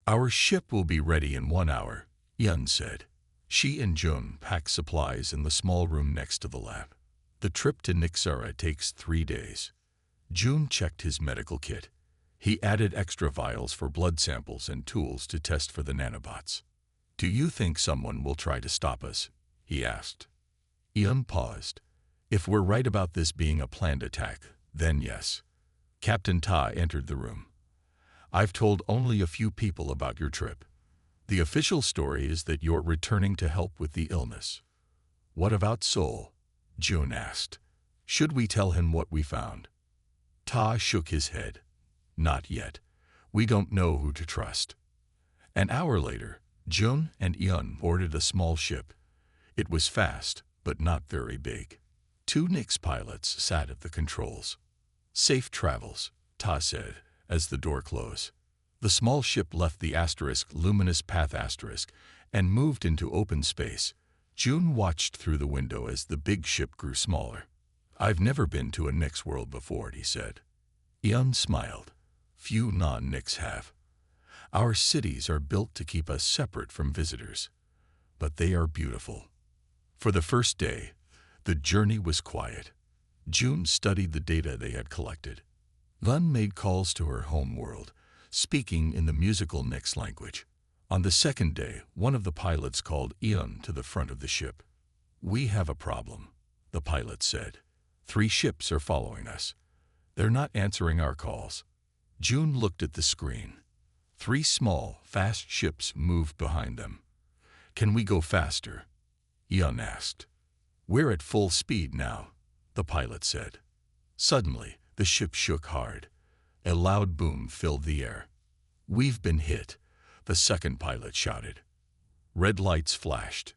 Our ship will be ready in 1 hour, Yun said. She and June packed supplies in the small room next to the lab. The trip to Nixara takes 3 days. June checked his medical kit. He added extra vials for blood samples and tools to test for the nanobots. Do you think someone will try to stop us? He asked. Yun paused. If we're right about this being a planned attack, then yes. Captain Ta entered the room. I've told only a few people about your trip. The official story is that you're returning to help with the illness. What about Sol? June asked. Should we tell him what we found? Ta shook his head. Not yet. We don't know who to trust. An hour later, June and Yun boarded a small ship. It was fast, but not very big. 2 Nix pilots sat at the controls. Safe travels, Ta said, as the door closed. The small ship left the luminous path and moved into open space. June watched through the window as the big ship grew smaller. I've never been to a Nix world before, he said. Yun smiled. Few non-Nix have. Our cities are built to keep us separate from visitors, but they are beautiful. For the first day, the journey was quiet. June studied the data they had collected. Yun made calls to her home world, speaking in the musical Nix language. On the second day, one of the pilots called Yun to the front of the ship. We have a problem, the pilot said. 3 ships are following us. They're not answering our calls. June looked at the screen. 3 small, fast ships moved behind them. Can we go faster? Yun asked. We're at full speed now, the pilot said. Suddenly, the ship shook hard. A loud boom filled the air. We've been hit, the second pilot shouted. Red lights flashed.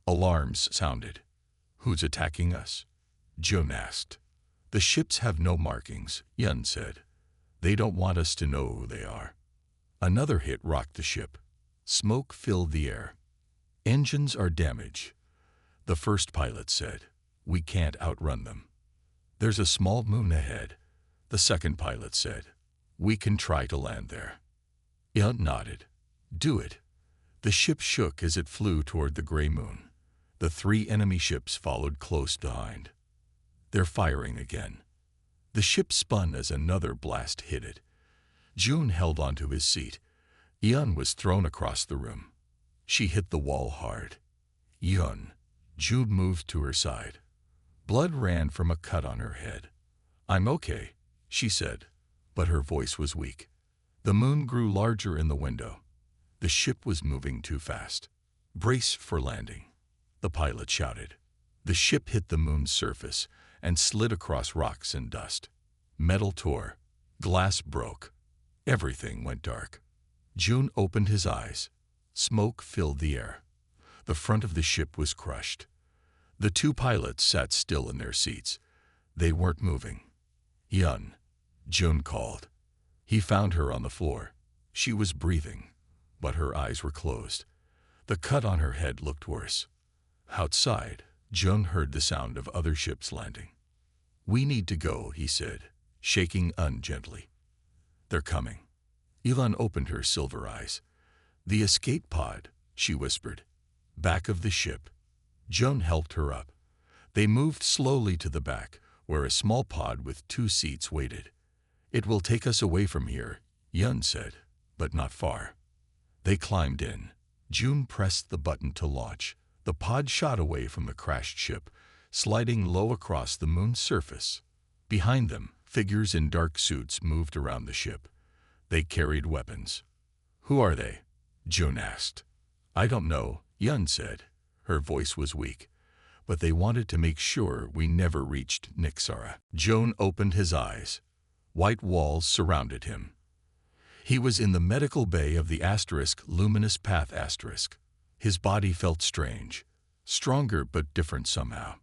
Alarms sounded. Who's attacking us? June asked. The ships have no markings, Yun said. They don't want us to know who they are. Another hit rocked the ship. Smoke filled the air. Engines are damaged, the first pilot said. We can't outrun them. There's a small moon ahead, the second pilot said. We can try to land there. Yun nodded. Do it. The ship shook as it flew toward the gray moon. The 3 enemy ships followed close behind. They're firing again. The ship spun as another blast hit it. June held onto his seat. Yun was thrown across the room. She hit the wall hard. Yun. June moved to her side. Blood ran from a cut on her head. I'm okay, she said, but her voice was weak. The moon grew larger in the window. The ship was moving too fast. Brace for landing, the pilot shouted. The ship hit the moon's surface and slid across rocks and dust. Metal tore. Glass broke. Everything went dark. June opened his eyes. Smoke filled the air. The front of the ship was crushed. The 2 pilots sat still in their seats. They weren't moving. Yun, June called. He found her on the floor. She was breathing, but her eyes were closed. The cut on her head looked worse. Outside, June heard the sound of other ships landing. We need to go, he said, shaking Yun gently. They're coming. Yun opened her silver eyes. The escape pod, she whispered. Back of the ship. June helped her up. They moved slowly to the back, where a small pod with 2 seats waited. It will take us away from here, Yun said, but not far. They climbed in. June pressed the button to launch. The pod shot away from the crashed ship, sliding low across the moon's surface. Behind them, figures in dark suits moved around the ship. They carried weapons. Who are they? June asked. I don't know, Yun said. Her voice was weak. But they wanted to make sure we never reached Nixara. June opened his eyes. White walls surrounded him. He was in the medical bay of the luminous path. His body felt strange, stronger but different somehow.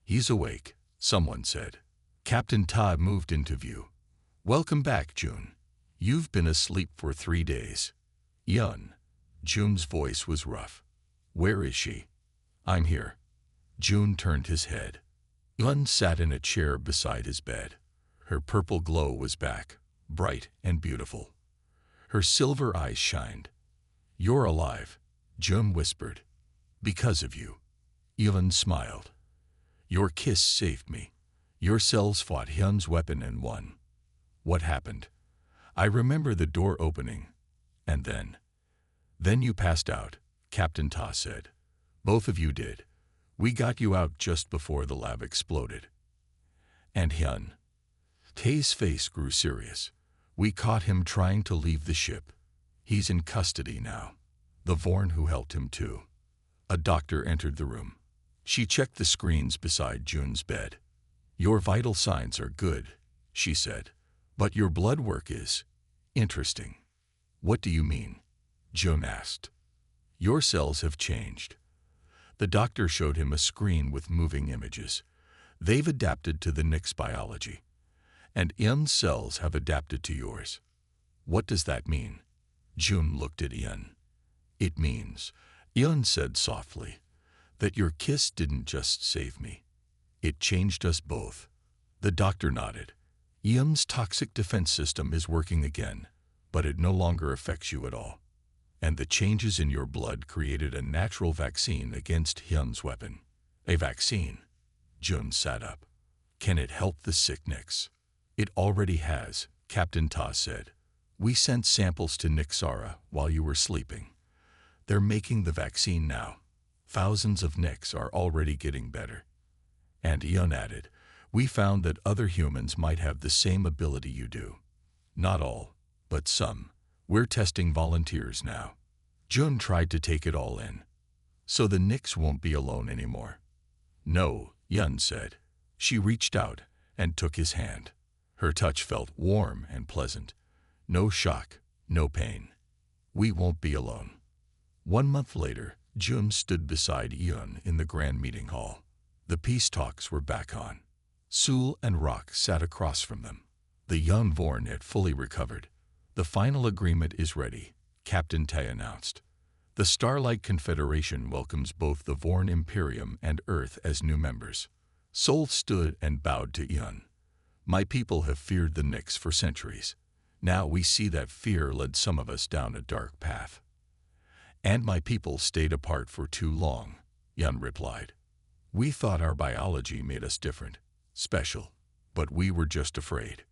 He's awake, someone said. Captain Ta moved into view. Welcome back, June. You've been asleep for 3 days. Yun. June's voice was rough. Where is she? I'm here. June turned his head. Yun sat in a chair beside his bed. Her purple glow was back, bright and beautiful. Her silver eyes shined. "You're alive," June whispered. "Because of you." Elan smiled. "Your kiss saved me. Your cells fought Hyun's weapon and won." "What happened?" "I remember the door opening. And then you passed out," Captain Ta said. "Both of you did. We got you out just before the lab exploded." "And Hyun?" Tae's face grew serious. "We caught him trying to leave the ship. He's in custody now. The Vorn who helped him too." A doctor entered the room. She checked the screens beside June's bed. "Your vital signs are good," she said. "But your blood work is interesting." "What do you mean?" June asked. "Your cells have changed." The doctor showed him a screen with moving images. "They've adapted to the Nyx biology. And Ian's cells have adapted to yours." "What does that mean?" June looked at Ian. "It means," Ian said softly, "that your kiss didn't just save me. It changed us both." The doctor nodded. "Ian's toxic defense system is working again, but it no longer affects you at all. And the changes in your blood created a natural vaccine against Hyun's weapon." "A vaccine?" June sat up. "Can it help the sick Nyx?" "It already has," Captain Ta said. "We sent samples to Nyxara while you were sleeping. They're making the vaccine now. Thousands of Nyx are already getting better." And Ian added, "We found that other humans might have the same ability you do. Not all, but some. We're testing volunteers now." June tried to take it all in. "So the Nyx won't be alone anymore." "No," Yun said. She reached out and took his hand. Her touch felt warm and pleasant. No shock, no pain. "We won't be alone." 1 month later, June stood beside Yun in the grand meeting hall. The peace talks were back on. Sul and Rock sat across from them. The young Vorn had fully recovered. "The final agreement is ready," Captain Tae announced. "The Starlight Confederation welcomes both the Vorn Imperium and Earth as new members." Sol stood and bowed to Yun. "My people have feared the Nyx for centuries. Now we see that fear led some of us down a dark path." "And my people stayed apart for too long," Yun replied. "We thought our biology made us different, special, but we were just afraid."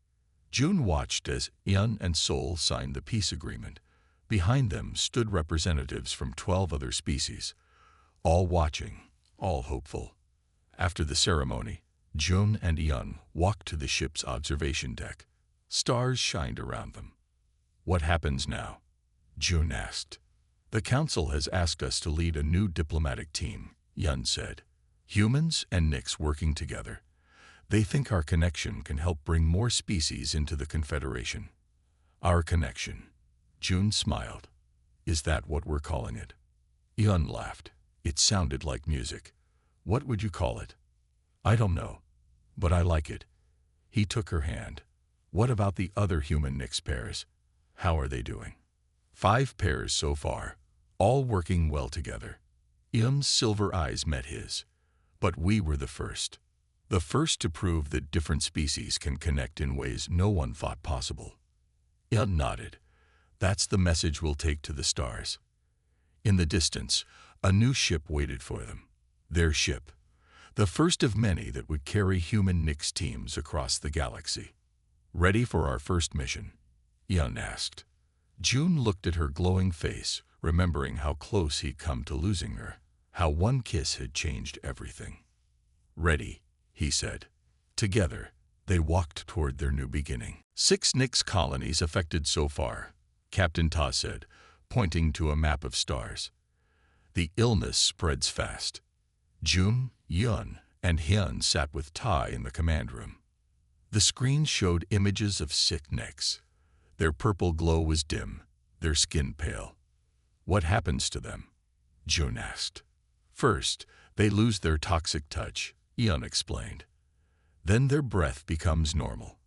June watched as Yun and Sol signed the peace agreement. Behind them stood representatives from 12 other species, all watching, all hopeful. After the ceremony, June and Yun walked to the ship's observation deck. Stars shined around them. "What happens now?" June asked. "The Council has asked us to lead a new diplomatic team," Yun said. "Humans and Nyx working together. They think our connection can help bring more species into the Confederation." "Our connection," June smiled. "Is that what we're calling it?" Yun laughed. It sounded like music. "What would you call it?" "I don't know, but I like it." He took her hand. "What about the other human Nyx pairs? How are they doing?" 5 pairs so far, all working well together. Yun's silver eyes met his. "But we were the first. The first to prove that different species can connect in ways no one thought possible." Yun nodded. "That's the message we'll take to the stars." In the distance, a new ship waited for them. Their ship, the first of many that would carry human Nyx teams across the galaxy. "Ready for our first mission?" Yun asked. June looked at her glowing face, remembering how close he'd come to losing her, how one kiss had changed everything. "Ready," he said. Together, they walked toward their new beginning. 6 Nyx colonies affected so far, Captain Ta said, pointing to a map of stars. "The illness spreads fast." June, Yun, and Hyun sat with Ta in the command room. The screen showed images of sick Nyx. Their purple glow was dim, their skin pale. "What happens to them?" June asked. "First, they lose their toxic touch," Yun explained. "Then their breath becomes normal.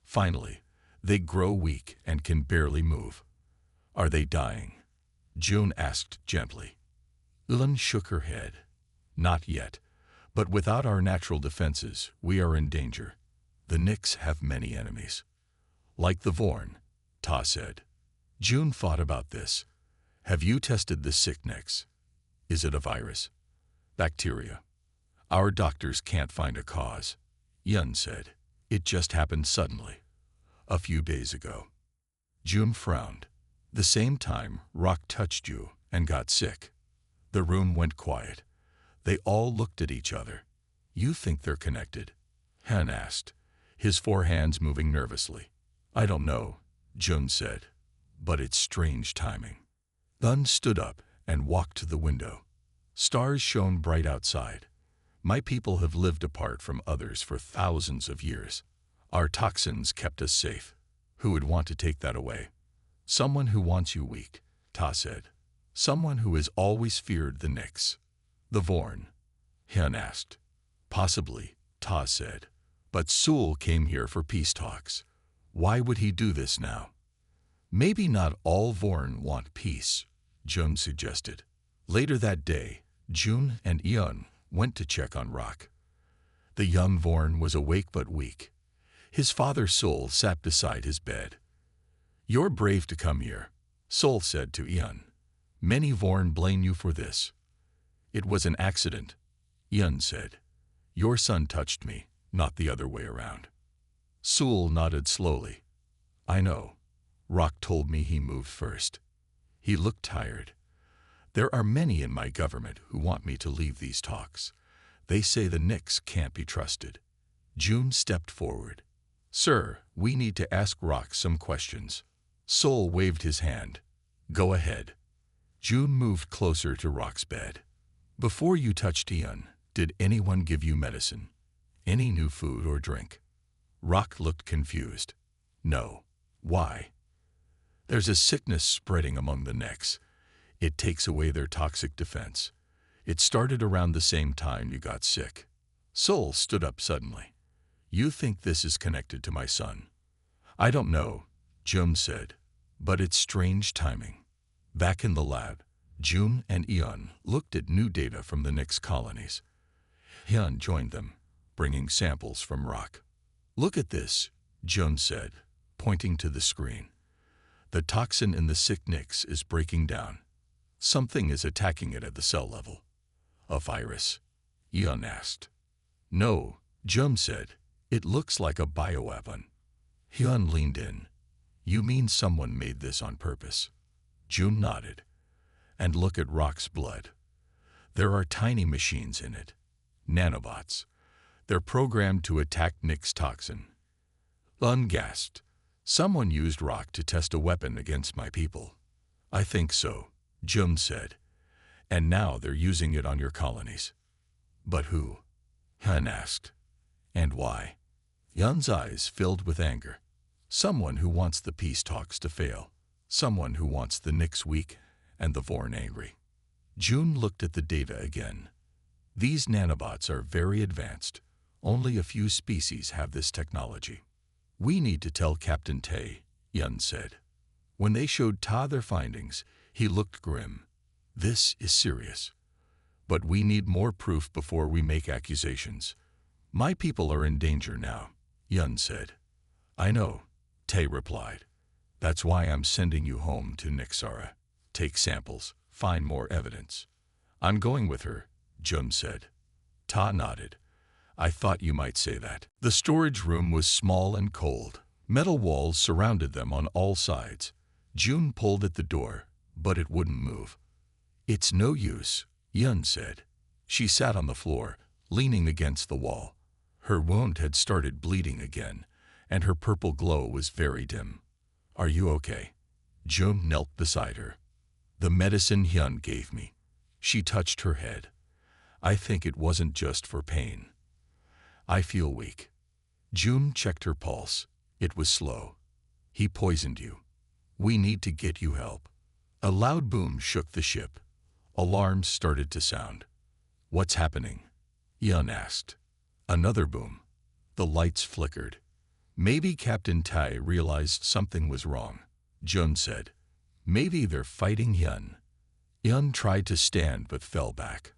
Finally, they grow weak and can barely move." "Are they dying?" June asked gently. Yun shook her head. "Not yet, but without our natural defenses, we are in danger. The Nyx have many enemies." "Like the Vorn," Ta said. June thought about this. Have you tested the sickness? Is it a virus? Bacteria? Our doctors can't find a cause. Yun said. It just happened suddenly. A few days ago. June frowned. The same time Rock touched you and got sick. The room went quiet. They all looked at each other. You think they're connected? Han asked, his four hands moving nervously. I don't know, June said, but it's strange timing. Thun stood up and walked to the window. Stars shone bright outside. My people have lived apart from others for thousands of years. Our toxins kept us safe. Who would want to take that away? Someone who wants you weak, Ta said. Someone who has always feared the Nyx. The Vorn? Han asked. Possibly, Ta said. But Sul came here for peace talks. Why would he do this now? Maybe not all Vorn want peace, June suggested. Later that day, June and Yun went to check on Rock. The young Vorn was awake but weak. His father Sul sat beside his bed. You're brave to come here, Sul said to Yun. Many Vorn blame you for this. It was an accident, Yun said. Your son touched me, not the other way around. Sul nodded slowly. I know. Rock told me he moved first. He looked tired. There are many in my government who want me to leave these talks. They say the Nyx can't be trusted. June stepped forward. Sir, we need to ask Rock some questions. Sul waved his hand. Go ahead. June moved closer to Rock's bed. Before you touched Yun, did anyone give you medicine? Any new food or drink? Rock looked confused. No. Why? There's a sickness spreading among the Nyx. It takes away their toxic defense. It started around the same time you got sick. Sul stood up suddenly. You think this is connected to my son? I don't know, June said, but it's strange timing. Back in the lab, June and Yun looked at new data from the Nyx colonies. Hyun joined them, bringing samples from Rock. Look at this, June said, pointing to the screen. The toxin in the sick Nyx is breaking down. Something is attacking it at the cell level. A virus? Yun asked. No, June said. It looks like a bioweapon. Hyun leaned in. You mean someone made this on purpose? June nodded. And look at Rock's blood. There are tiny machines in it. Nanobots. They're programmed to attack Nyx toxin. Lun gasped. Someone used Rock to test a weapon against my people. I think so, June said. And now they're using it on your colonies. But who? Han asked. And why? Yun's eyes filled with anger. Someone who wants the peace talks to fail. Someone who wants the Nyx weak and the Vorn angry. June looked at the data again. These nanobots are very advanced. Only a few species have this technology. We need to tell Captain Tae, Yun said. When they showed Ta their findings, he looked grim. This is serious. But we need more proof before we make accusations. My people are in danger now, Yun said. I know, Tae replied. That's why I'm sending you home to Nyxara. Take samples, find more evidence. I'm going with her, June said. Ta nodded. I thought you might say that. The storage room was small and cold. Metal walls surrounded them on all sides. June pulled at the door, but it wouldn't move. It's no use, Yun said. She sat on the floor, leaning against the wall. Her wound had started bleeding again, and her purple glow was very dim. Are you okay? June knelt beside her. The medicine Hyun gave me. She touched her head. I think it wasn't just for pain. I feel weak. June checked her pulse. It was slow. He poisoned you. We need to get you help. A loud boom shook the ship. Alarms started to sound. What's happening? Yun asked. Another boom. The lights flickered. Maybe Captain Tae realized something was wrong, Jun said. Maybe they're fighting Hyun. Hyun tried to stand but fell back.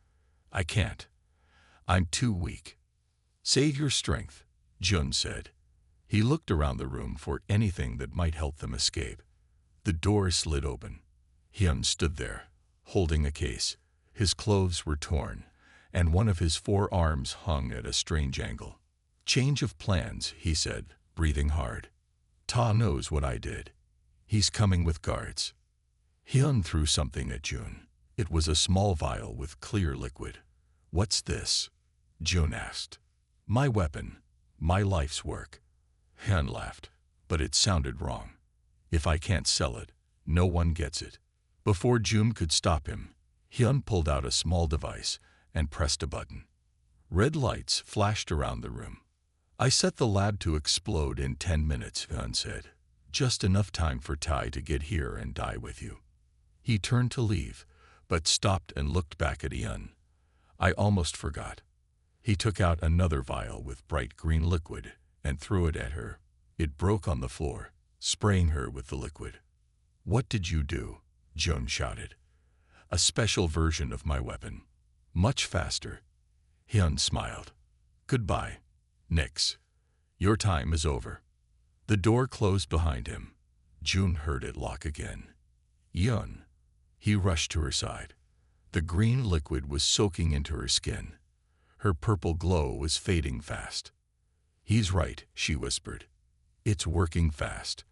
I can't. I'm too weak. Save your strength, Jun said. He looked around the room for anything that might help them escape. The door slid open. Hyun stood there, holding a case. His clothes were torn, and one of his forearms hung at a strange angle. "Change of plans," he said, breathing hard. "Ta knows what I did. He's coming with guards." Hyun threw something at June. It was a small vial with clear liquid. "What's this?" June asked. "My weapon. My life's work." Hyun laughed, but it sounded wrong. "If I can't sell it, no one gets it." Before June could stop him, Hyun pulled out a small device and pressed a button. Red lights flashed around the room. "I set the lab to explode in 10 minutes, Hyun said. "Just enough time for Tai to get here and die with you." He turned to leave, but stopped and looked back at Hyun. "I almost forgot." He took out another vial with bright green liquid and threw it at her. It broke on the floor, spraying her with the liquid. "What did you do?" June shouted. "A special version of my weapon. Much faster." Hyun smiled. "Goodbye, Nix. Your time is over." The door closed behind him. June heard it lock again. "Hyun." He rushed to her side. The green liquid was soaking into her skin. Her purple glow was fading fast. "He's right," she whispered. "It's working fast.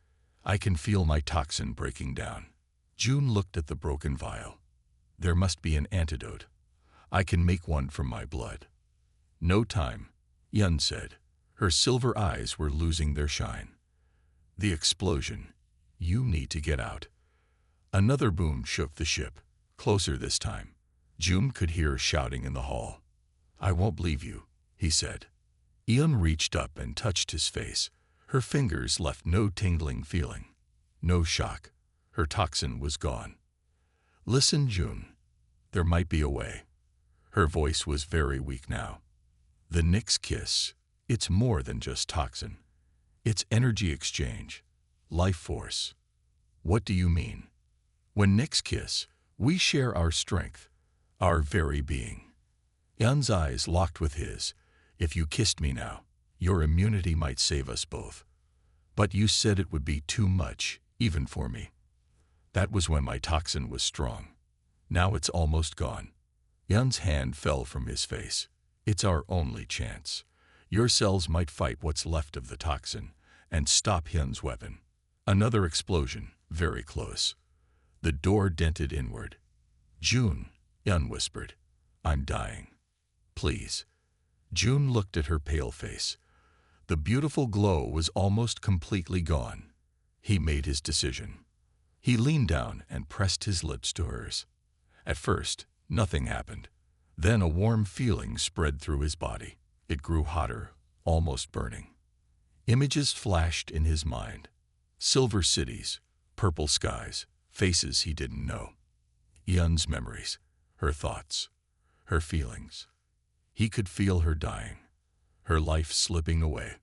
I can feel my toxin breaking down." June looked at the broken vial. "There must be an antidote. I can make one from my blood." "No time," Hyun said. Her silver eyes were losing their shine. "The explosion. You need to get out." Another boom shook the ship, closer this time. June could hear shouting in the hall. "I won't leave you," he said. Hyun reached up and touched his face. Her fingers left no tingling feeling, no shock. Her toxin was gone. "Listen, June. There might be a way." Her voice was very weak now. "The Nix kiss. It's more than just toxin. It's energy exchange, life force." "What do you mean?" "When Nix kiss, we share our strength, our very being." Hyun's eyes locked with his. "If you kissed me now, your immunity might save us both. But you said it would be too much, even for me." "That was when my toxin was strong. Now it's almost gone." Hyun's hand fell from his face. "It's our only chance. Your cells might fight what's left of the toxin and stop Hyun's weapon." Another explosion, very close. The door dented inward. "June," Hyun whispered. "I'm dying. Please." June looked at her pale face. The beautiful glow was almost completely gone. He made his decision. He leaned down and pressed his lips to hers. At first, nothing happened. Then a warm feeling spread through his body. It grew hotter, almost burning. Images flashed in his mind. Silver cities, purple skies, faces he didn't know. Hyun's memories, her thoughts, her feelings. He could feel her dying, her life slipping away.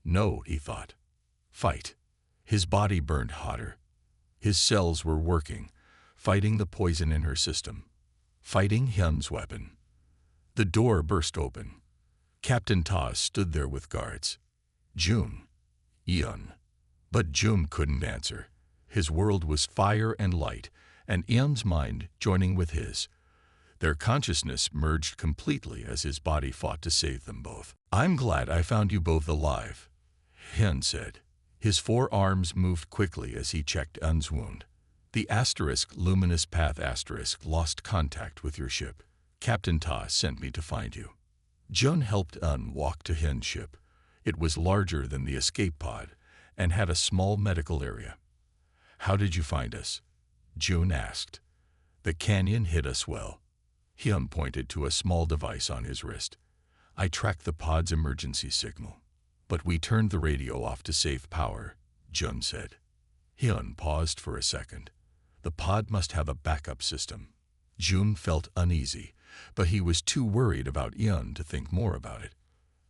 "No," he thought. "Fight." His body burned hotter. His cells were working, fighting the poison in her system, fighting Hyun's weapon. The door burst open. Captain Ta stood there with guards. "June." "Hyun." But June couldn't answer. His world was fire and light, and Hyun's mind joining with his. Their consciousness merged completely as his body fought to save them both. "I'm glad I found you both alive," Hyun said. His forearms moved quickly as he checked Hyun's wound. "The luminous path lost contact with your ship. Captain Ta sent me to find you." Jun helped Hyun walk to Hyun's ship. It was larger than the escape pod and had a small medical area. "How did you find us?" June asked. "The canyon hid us well." Hyun pointed to a small device on his wrist. "I tracked the pod's emergency signal. But we turned the radio off to save power," Jun said. Hyun paused for a second. The pod must have a backup system. June felt uneasy, but he was too worried about Hyun to think more about it.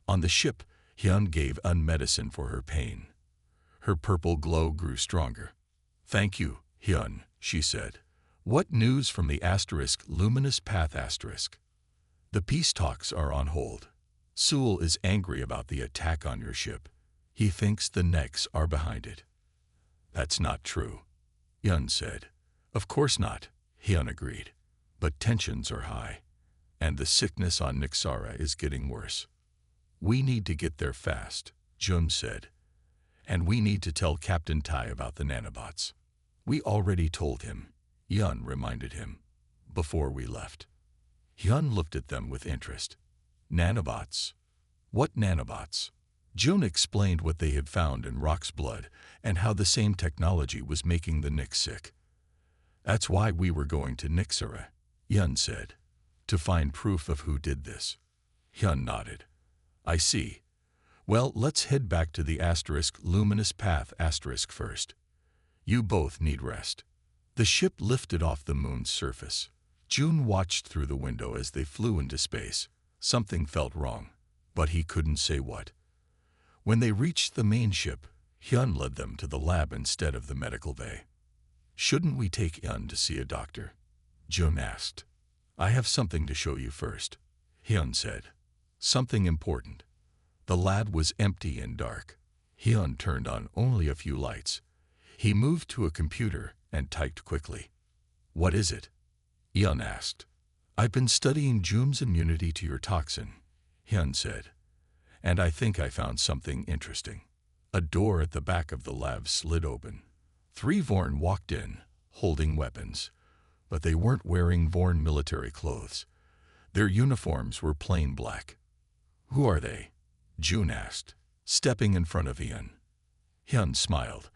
On the ship, Hyun gave Hyun medicine for her pain. Her purple glow grew stronger. "Thank you, Hyun," she said. "What news from the luminous path asterisk?" "The peace talks are on hold. Sewell is angry about the attack on your ship. He thinks the Nix are behind it." "That's not true." Yun said. Of course not, Hyun agreed. But tensions are high, and the sickness on Nixara is getting worse. We need to get there fast, Jun said. And we need to tell Captain Tai about the nanobots. We already told him, Hyun reminded him, before we left. Hyun looked at them with interest. Nanobots? What nanobots? Jun explained what they had found in Rock's blood and how the same technology was making the Nix sick. That's why we were going to Nixara, Hyun said, to find proof of who did this. Hyun nodded. I see. Well, let's head back to the luminous path first. You both need rest. The ship lifted off the moon's surface. Jun watched through the window as they flew into space. Something felt wrong, but he couldn't say what. When they reached the main ship, Hyun led them to the lab instead of the medical bay. Shouldn't we take Hyun to see a doctor? Jun asked. I have something to show you first, Hyun said. Something important. The lab was empty and dark. Hyun turned on only a few lights. He moved to a computer and typed quickly. What is it? Hyun asked. I've been studying Jun's immunity to your toxin, Hyun said. And I think I found something interesting. A door at the back of the lab slid open. 3 Vorn walked in, holding weapons. But they weren't wearing Vorn military clothes. Their uniforms were plain black. Who are they? Jun asked, stepping in front of Hyun. Hyun smiled,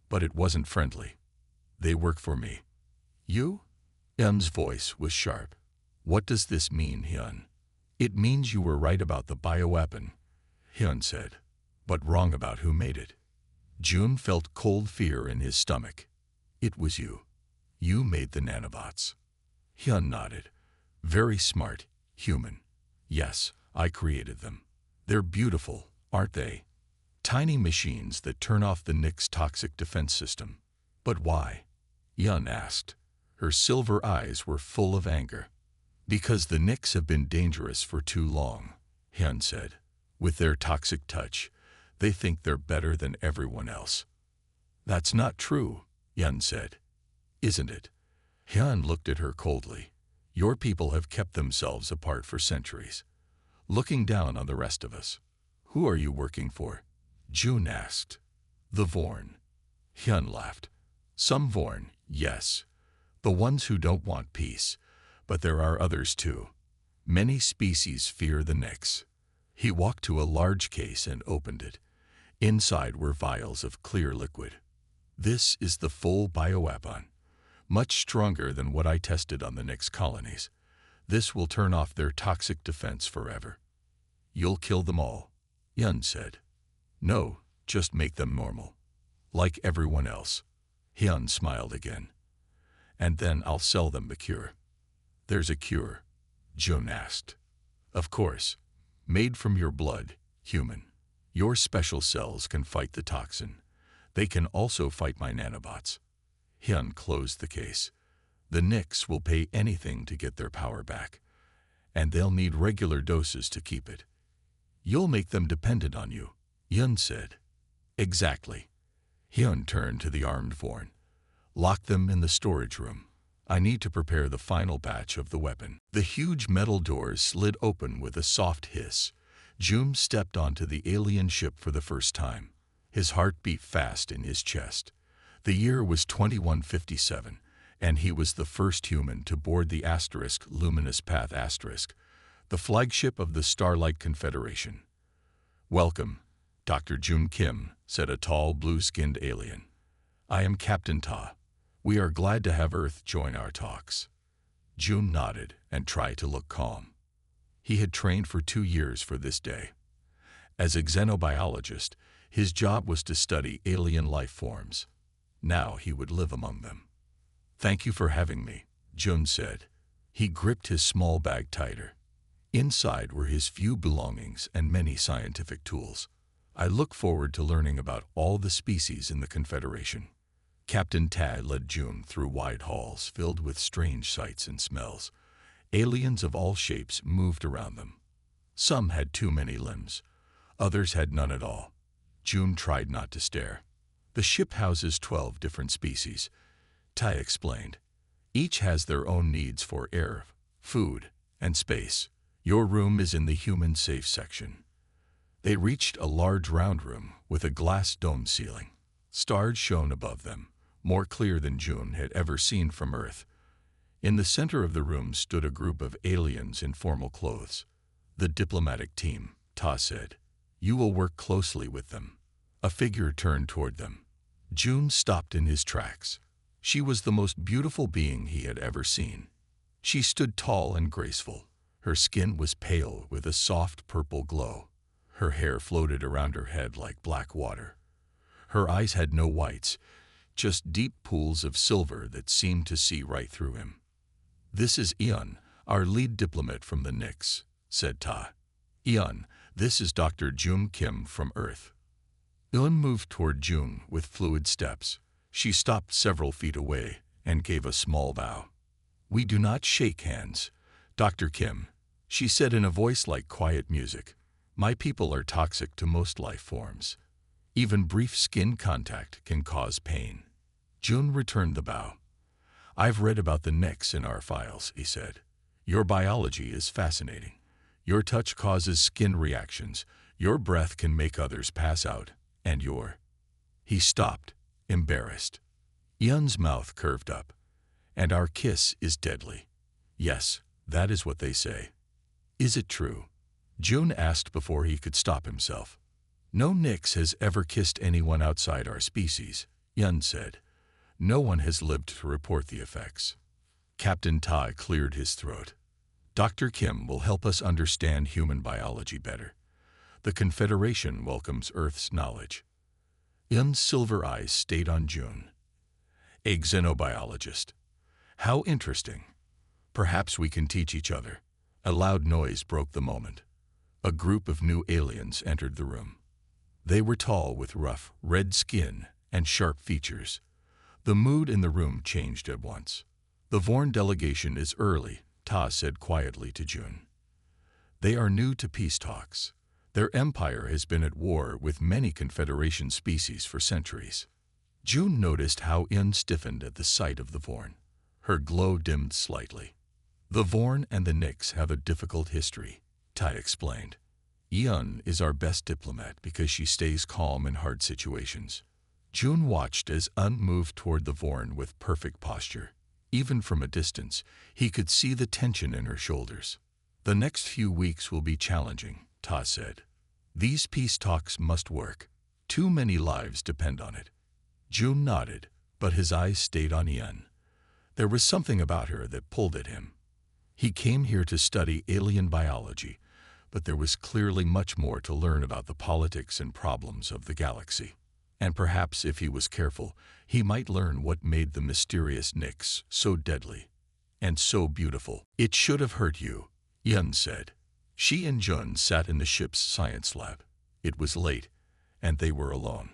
but it wasn't friendly. They work for me. You? Hyun's voice was sharp. What does this mean, Hyun? It means you were right about the bioweapon, Hyun said, but wrong about who made it. Jun felt cold fear in his stomach. It was you. You made the nanobots. Hyun nodded. Very smart, human. Yes, I created them. They're beautiful, aren't they? Tiny machines that turn off the Nix toxic defense system. But why? Hyun asked. Her silver eyes were full of anger. Because the Nix have been dangerous for too long, Hyun said. With their toxic touch, they think they're better than everyone else. That's not true, Hyun said. Isn't it? Hyun looked at her coldly. Your people have kept themselves apart for centuries, looking down on the rest of us. Who are you working for? Jun asked. The Vorn. Hyun laughed. Some Vorn, yes. The ones who don't want peace. But there are others too. Many species fear the Nix. He walked to a large case and opened it. Inside were vials of clear liquid. This is the full bioweapon, much stronger than what I tested on the Nix colonies. This will turn off their toxic defense forever. You'll kill them all, Hyun said. No, just make them normal, like everyone else. Hyun smiled again. And then I'll sell them the cure. There's a cure, Jun asked. Of course. Made from your blood, human. Your special cells can fight the toxin. They can also fight my nanobots. Hyun closed the case. The Nix will pay anything to get their power back, and they'll need regular doses to keep it. You'll make them dependent on you, Hyun said. Exactly. Hyun turned to the armed Vorn. Lock them in the storage room. I need to prepare the final batch of the weapon. The huge metal doors slid open with a soft hiss. Jun stepped onto the alien ship for the first time. His heart beat fast in his chest. The year was 2157, and he was the first human to board the luminous path the flagship of the Starlight Confederation. Welcome, Dr. Jun Kim, said a tall, blue-skinned alien. I am Captain Ta. We are glad to have Earth join our talks. Jun nodded and tried to look calm. He had trained for 2 years for this day. As a xenobiologist, his job was to study alien life forms. Now he would live among them. Thank you for having me, Jun said. He gripped his small bag tighter. Inside were his few belongings and many scientific tools. I look forward to learning about all the species in the Confederation. Captain Tai led Jun through wide halls filled with strange sights and smells. Aliens of all shapes moved around them. Some had too many limbs. Others had none at all. Jun tried not to stare. The ship houses 12 different species. Tai explained. Each has their own needs for air, food, and space. Your room is in the human safe section. They reached a large round room with a glass dome ceiling. Stars shone above them, more clear than June had ever seen from Earth. In the center of the room stood a group of aliens in formal clothes. The diplomatic team, Ta said. You will work closely with them. A figure turned toward them. June stopped in his tracks. She was the most beautiful being he had ever seen. She stood tall and graceful. Her skin was pale with a soft purple glow. Her hair floated around her head like black water. Her eyes had no whites, just deep pools of silver that seemed to see right through him. This is Eun, our lead diplomat from the Nix, said Ta. Eun, this is Dr. Jung Kim from Earth. Eun moved toward June with fluid steps. She stopped several feet away and gave a small bow. We do not shake hands, Dr. Kim, she said in a voice like quiet music. My people are toxic to most life forms. Even brief skin contact can cause pain. June returned the bow. I've read about the Nix in our files, he said. Your biology is fascinating. Your touch causes skin reactions. Your breath can make others pass out. And your... He stopped, embarrassed. Eun's mouth curved up. And our kiss is deadly. Yes, that is what they say. Is it true? June asked before he could stop himself. No Nix has ever kissed anyone outside our species, Eun said. No one has lived to report the effects. Captain Tai cleared his throat. Dr. Kim will help us understand human biology better. The Confederation welcomes Earth's knowledge. Eun's silver eyes stayed on June. A xenobiologist. How interesting. Perhaps we can teach each other. A loud noise broke the moment. A group of new aliens entered the room. They were tall with rough, red skin and sharp features. The mood in the room changed at once. The Vorn delegation is early, Ta said quietly to June. They are new to peace talks. Their empire has been at war with many Confederation species for centuries. June noticed how Eun stiffened at the sight of the Vorn. Her glow dimmed slightly. The Vorn and the Nix have a difficult history, Tai explained. Eun is our best diplomat because she stays calm in hard situations. June watched as Eun moved toward the Vorn with perfect posture. Even from a distance, he could see the tension in her shoulders. The next few weeks will be challenging, Ta said. These peace talks must work. Too many lives depend on it. June nodded, but his eyes stayed on Eun. There was something about her that pulled at him. He came here to study alien biology, but there was clearly much more to learn about the politics and problems of the galaxy. And perhaps if he was careful, he might learn what made the mysterious Nix so deadly and so beautiful. It should have hurt you, Eun said. She and Jun sat in the ship's science lab. It was late, and they were alone.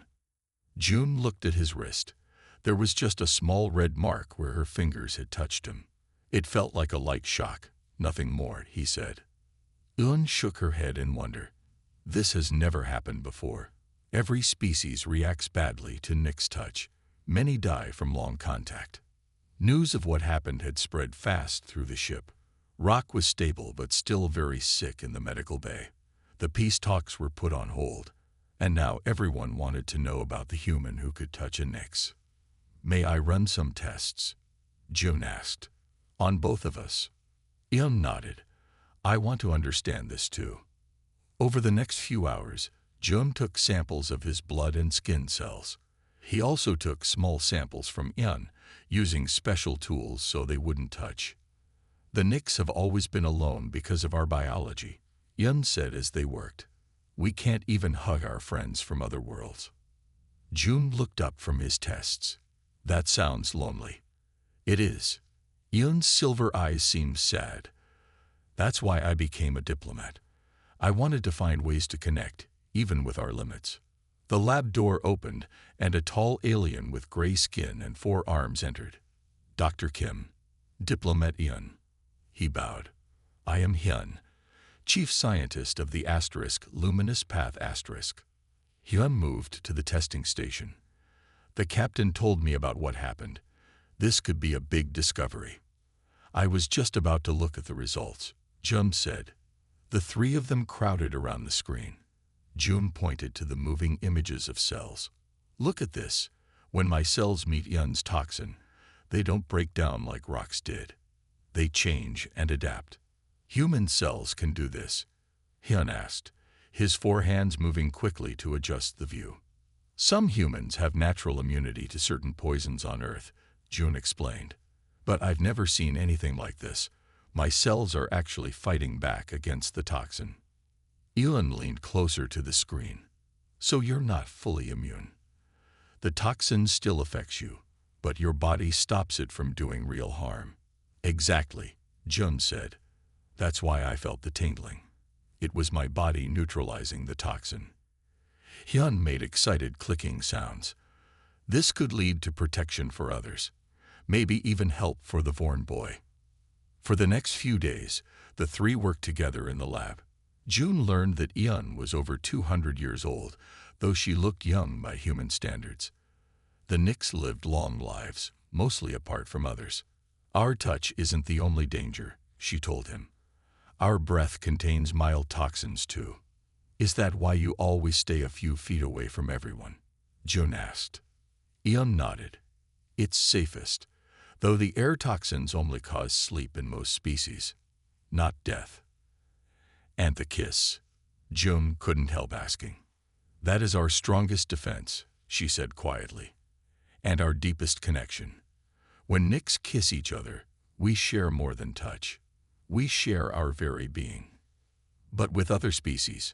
June looked at his wrist. There was just a small red mark where her fingers had touched him. It felt like a light shock, nothing more, he said. Eun shook her head in wonder. This has never happened before. Every species reacts badly to Nix touch. Many die from long contact. News of what happened had spread fast through the ship. Rock was stable but still very sick in the medical bay. The peace talks were put on hold, and now everyone wanted to know about the human who could touch a Nix. May I run some tests? June asked. On both of us. Eun nodded. I want to understand this too. Over the next few hours, Jun took samples of his blood and skin cells. He also took small samples from Eun, using special tools so they wouldn't touch. The Nix have always been alone because of our biology, Eun said as they worked. We can't even hug our friends from other worlds. June looked up from his tests. That sounds lonely. It is. Eun's silver eyes seemed sad. That's why I became a diplomat. I wanted to find ways to connect, even with our limits. The lab door opened, and a tall alien with gray skin and 4 arms entered. Dr. Kim. Diplomat Eun. He bowed. I am Hyun, chief scientist of the Luminous Path *. Hyun moved to the testing station. The captain told me about what happened. This could be a big discovery. I was just about to look at the results, Jun said. The three of them crowded around the screen. Jun pointed to the moving images of cells. Look at this. When my cells meet Yun's toxin, they don't break down like rocks did. They change and adapt. Human cells can do this, Hyun asked, his four hands moving quickly to adjust the view. Some humans have natural immunity to certain poisons on Earth, Jun explained. But I've never seen anything like this. My cells are actually fighting back against the toxin. Elon leaned closer to the screen. So you're not fully immune. The toxin still affects you, but your body stops it from doing real harm. Exactly, Jun said. That's why I felt the tingling. It was my body neutralizing the toxin. Hyun made excited clicking sounds. This could lead to protection for others, maybe even help for the Vorn boy. For the next few days, the three worked together in the lab. June learned that Hyun was over 200 years old, though she looked young by human standards. The Knicks lived long lives, mostly apart from others. Our touch isn't the only danger, she told him. Our breath contains mild toxins too. Is that why you always stay a few feet away from everyone? Jun asked. Hyun nodded. It's safest, though the air toxins only cause sleep in most species, not death. And the kiss? Jun couldn't help asking. That is our strongest defense, she said quietly, and our deepest connection. When Knicks kiss each other, we share more than touch. We share our very being. But with other species,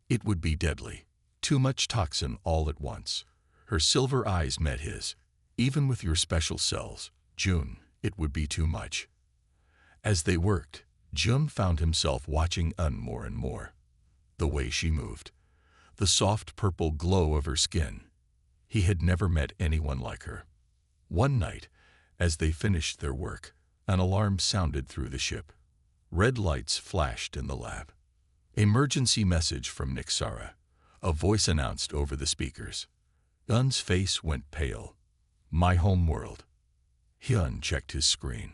it would be deadly. Too much toxin all at once. Her silver eyes met his. Even with your special cells, Jun, it would be too much. As they worked, Jun found himself watching Un more and more. The way she moved, the soft purple glow of her skin. He had never met anyone like her. One night, as they finished their work, an alarm sounded through the ship. Red lights flashed in the lab. Emergency message from Nixara, a voice announced over the speakers. Un's face went pale. My home world. Hyun checked his screen.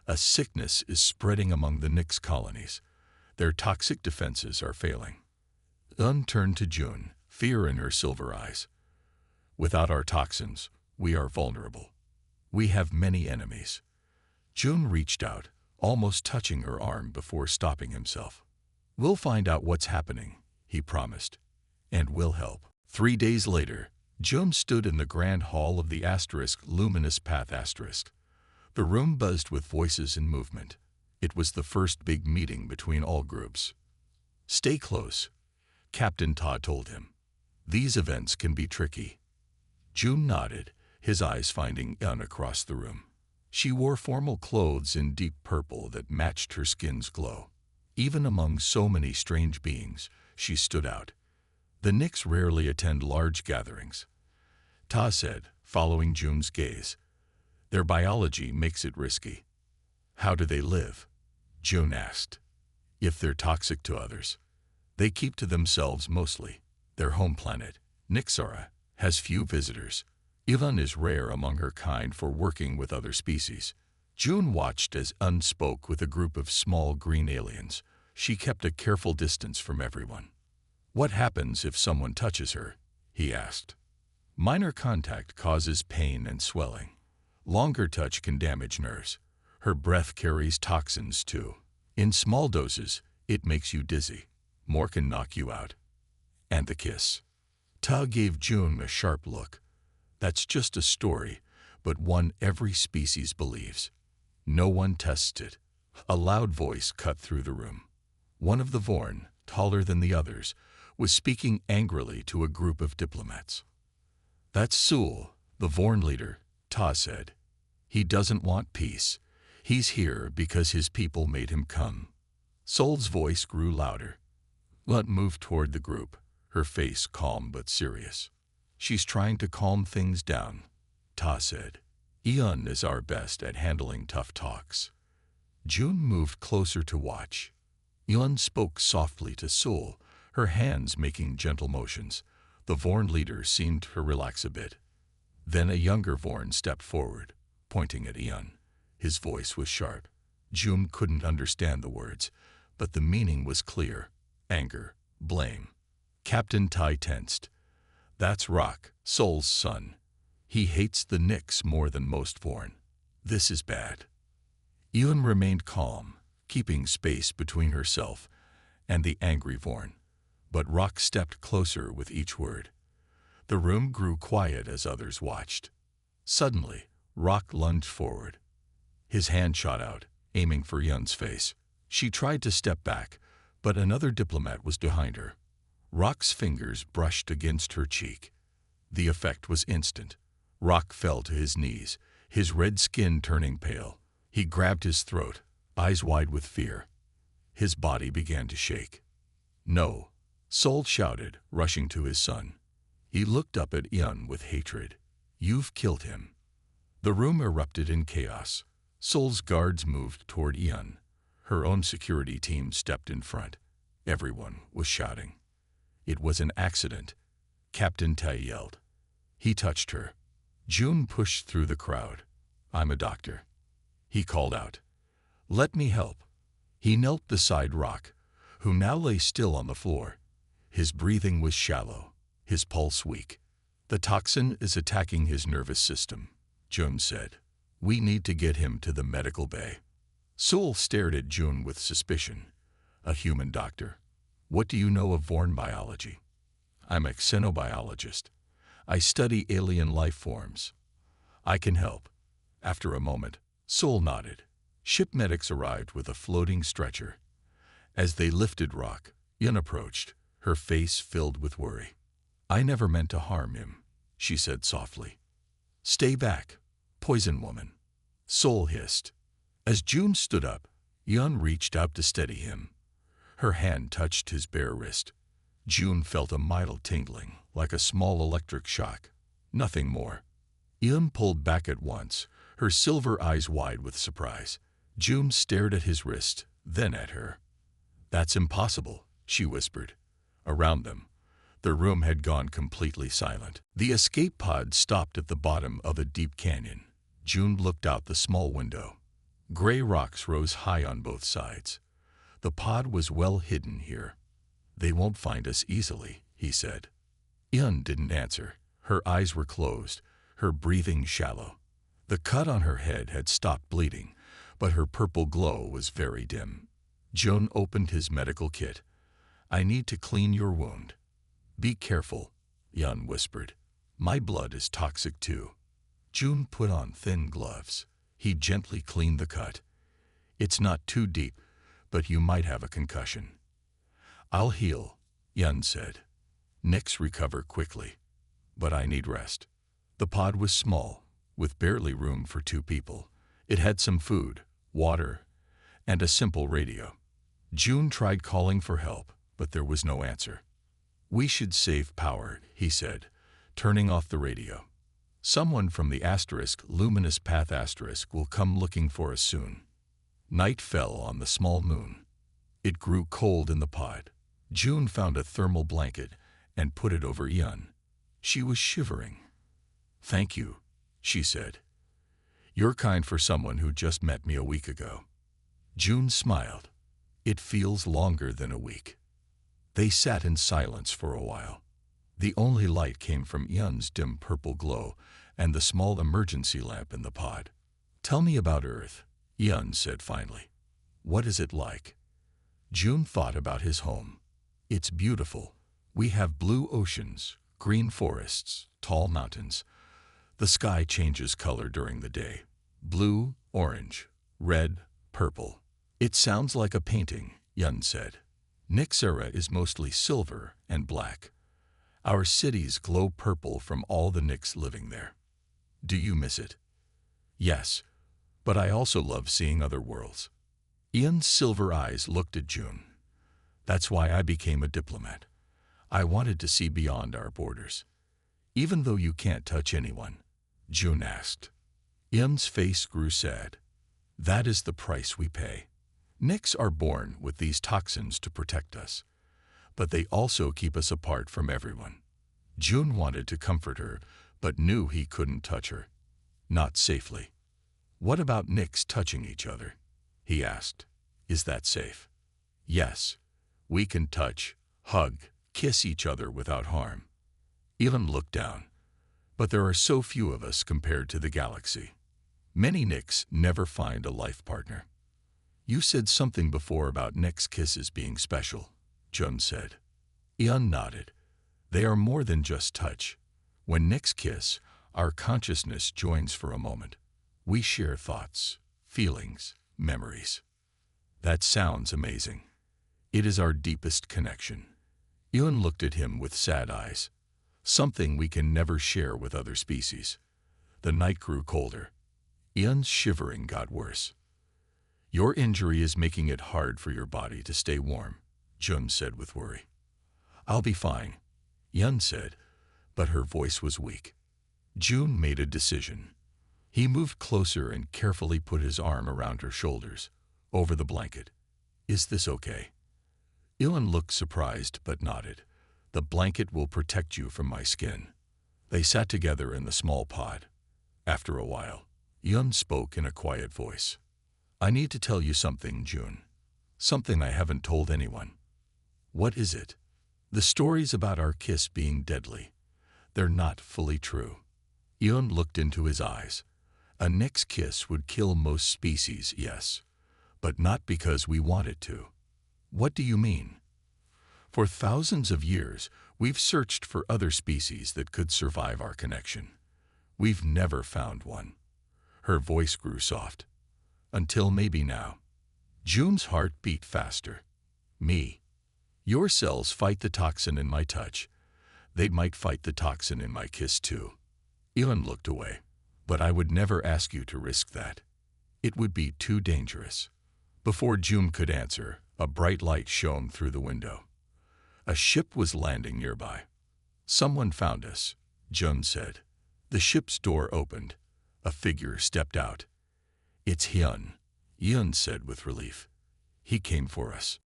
A sickness is spreading among the Nix colonies. Their toxic defenses are failing. Un turned to Jun, fear in her silver eyes. Without our toxins, we are vulnerable. We have many enemies. Jun reached out, almost touching her arm before stopping himself. We'll find out what's happening, he promised, and we'll help. 3 days later, Jun stood in the grand hall of the Luminous Path *. The room buzzed with voices and movement. It was the first big meeting between all groups. Stay close, Captain Ta told him. These events can be tricky. Jun nodded, his eyes finding Un across the room. She wore formal clothes in deep purple that matched her skin's glow. Even among so many strange beings, she stood out. The Knicks rarely attend large gatherings. Ta said, following Jun's gaze. Their biology makes it risky. How do they live? Jun asked. If they're toxic to others, they keep to themselves mostly. Their home planet, Nixara, has few visitors. Ivan is rare among her kind for working with other species. Jun watched as Un spoke with a group of small green aliens. She kept a careful distance from everyone. What happens if someone touches her? He asked. Minor contact causes pain and swelling. Longer touch can damage nerves. Her breath carries toxins too. In small doses, it makes you dizzy. More can knock you out. And the kiss. Ta gave Jun a sharp look. That's just a story, but one every species believes. No one tests it. A loud voice cut through the room. One of the Vorn, taller than the others, was speaking angrily to a group of diplomats. That's Sul, the Vorn leader, Ta said. He doesn't want peace. He's here because his people made him come. Sul's voice grew louder. Lut moved toward the group, her face calm but serious. She's trying to calm things down, Ta said. Eun is our best at handling tough talks. Jun moved closer to watch. Eun spoke softly to Sul, her hands making gentle motions. The Vorn leader seemed to relax a bit. Then a younger Vorn stepped forward, pointing at Ian. His voice was sharp. June couldn't understand the words, but the meaning was clear. Anger, blame. Captain Tai tensed. That's Rock, Sol's son. He hates the Knicks more than most Vorn. This is bad. Ian remained calm, keeping space between herself and the angry Vorn. But Rock stepped closer with each word. The room grew quiet as others watched. Suddenly, Rock lunged forward. His hand shot out, aiming for Yun's face. She tried to step back, but another diplomat was behind her. Rock's fingers brushed against her cheek. The effect was instant. Rock fell to his knees, his red skin turning pale. He grabbed his throat, eyes wide with fear. His body began to shake. No, Sol shouted, rushing to his son. He looked up at Yun with hatred. You've killed him. The room erupted in chaos. Sol's guards moved toward Yun. Her own security team stepped in front. Everyone was shouting. It was an accident, Captain Tai yelled. He touched her. June pushed through the crowd. I'm a doctor. He called out. Let me help. He knelt beside Rock, who now lay still on the floor. His breathing was shallow, his pulse weak. The toxin is attacking his nervous system, June said. We need to get him to the medical bay. Sol stared at June with suspicion. A human doctor. What do you know of Vorn biology? I'm a xenobiologist. I study alien life forms. I can help. After a moment, Sol nodded. Ship medics arrived with a floating stretcher. As they lifted Rock, Yun approached, her face filled with worry. I never meant to harm him, she said softly. Stay back, poison woman. Sol hissed. As June stood up, Yun reached out to steady him. Her hand touched his bare wrist. June felt a mild tingling, like a small electric shock. Nothing more. Yun pulled back at once, her silver eyes wide with surprise. June stared at his wrist, then at her. That's impossible, she whispered. Around them, the room had gone completely silent. The escape pod stopped at the bottom of a deep canyon. June looked out the small window. Gray rocks rose high on both sides. The pod was well hidden here. They won't find us easily, he said. Yun didn't answer. Her eyes were closed, her breathing shallow. The cut on her head had stopped bleeding, but her purple glow was very dim. June opened his medical kit. I need to clean your wound. Be careful, Yun whispered. My blood is toxic too. June put on thin gloves. He gently cleaned the cut. It's not too deep, but you might have a concussion. I'll heal, Yun said. Knicks recover quickly, but I need rest. The pod was small, with barely room for 2 people. It had some food, water, and a simple radio. June tried calling for help, but there was no answer. We should save power, he said, turning off the radio. Someone from the Luminous Path will come looking for us soon. Night fell on the small moon. It grew cold in the pod. June found a thermal blanket and put it over Yun. She was shivering. Thank you, she said. You're kind for someone who just met me a week ago. June smiled. It feels longer than a week. They sat in silence for a while. The only light came from Yun's dim purple glow and the small emergency lamp in the pod. Tell me about Earth, Yun said finally. What is it like? June thought about his home. It's beautiful. We have blue oceans, green forests, tall mountains. The sky changes color during the day. Blue, orange, red, purple. It sounds like a painting, Yun said. Nixera is mostly silver and black. Our cities glow purple from all the Knicks living there. Do you miss it? Yes, but I also love seeing other worlds. Ian's silver eyes looked at June. That's why I became a diplomat. I wanted to see beyond our borders. Even though you can't touch anyone, June asked. Ian's face grew sad. That is the price we pay. Knicks are born with these toxins to protect us, but they also keep us apart from everyone. June wanted to comfort her, but knew he couldn't touch her. Not safely. What about Nix touching each other? He asked. Is that safe? Yes. We can touch, hug, kiss each other without harm. Elon looked down. But there are so few of us compared to the galaxy. Many Nix never find a life partner. You said something before about Nix kisses being special, Jun said. Ian nodded. They are more than just touch. When Nix kiss, our consciousness joins for a moment. We share thoughts, feelings, memories. That sounds amazing. It is our deepest connection. Ian looked at him with sad eyes. Something we can never share with other species. The night grew colder. Ian's shivering got worse. Your injury is making it hard for your body to stay warm, Jun said with worry. I'll be fine, Ian said, but her voice was weak. Jun made a decision. He moved closer and carefully put his arm around her shoulders, over the blanket. Is this okay? Ian looked surprised but nodded. The blanket will protect you from my skin. They sat together in the small pod. After a while, Ian spoke in a quiet voice. I need to tell you something, Jun. Something I haven't told anyone. What is it? The stories about our kiss being deadly. They're not fully true. Ian looked into his eyes. A Nix kiss would kill most species, yes, but not because we want it to. What do you mean? For thousands of years, we've searched for other species that could survive our connection. We've never found one. Her voice grew soft. Until maybe now. Jun's heart beat faster. Me. Your cells fight the toxin in my touch. They might fight the toxin in my kiss too. Ian looked away. But I would never ask you to risk that. It would be too dangerous. Before Jun could answer, a bright light shone through the window. A ship was landing nearby. Someone found us, Jun said. The ship's door opened. A figure stepped out. It's Hyun, Ian said with relief. He came for us.